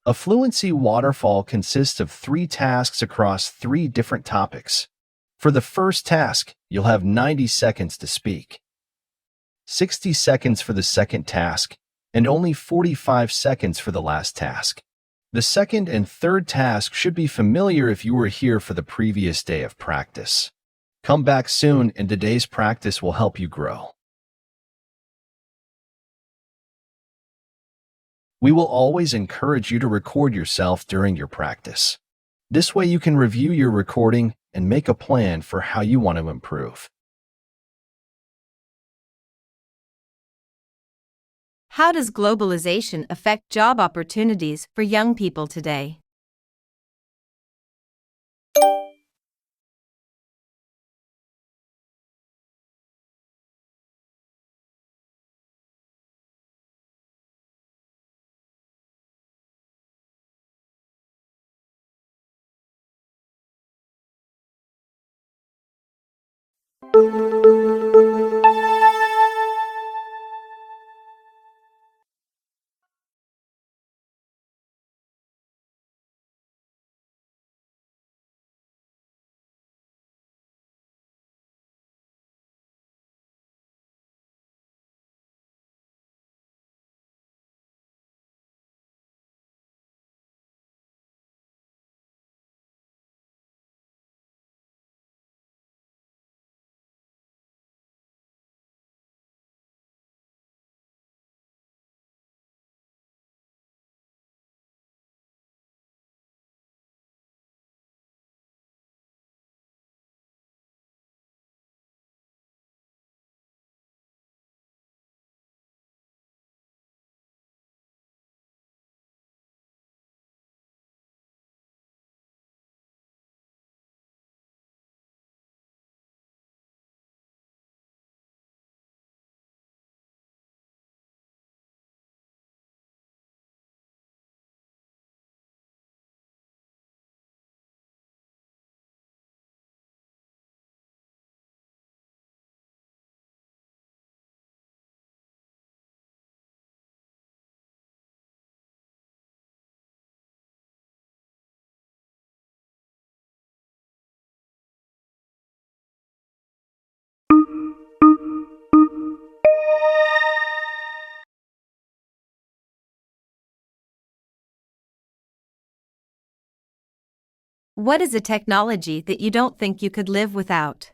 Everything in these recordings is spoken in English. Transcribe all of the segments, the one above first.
A Fluency Waterfall consists of 3 tasks across 3 different topics. For the first task, you'll have 90 seconds to speak, 60 seconds for the second task, and only 45 seconds for the last task. The second and third task should be familiar if you were here for the previous day of practice. Come back soon, and today's practice will help you grow. We will always encourage you to record yourself during your practice. This way you can review your recording and make a plan for how you want to improve. How does globalization affect job opportunities for young people today? What is a technology that you don't think you could live without?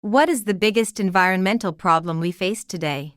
What is the biggest environmental problem we face today?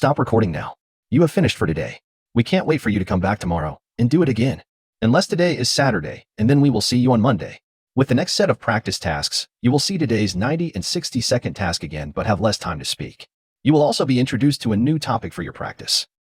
Stop recording now. You have finished for today. We can't wait for you to come back tomorrow and do it again. Unless today is Saturday, and then we will see you on Monday. With the next set of practice tasks, you will see today's 90 and 60-second task again but have less time to speak. You will also be introduced to a new topic for your practice.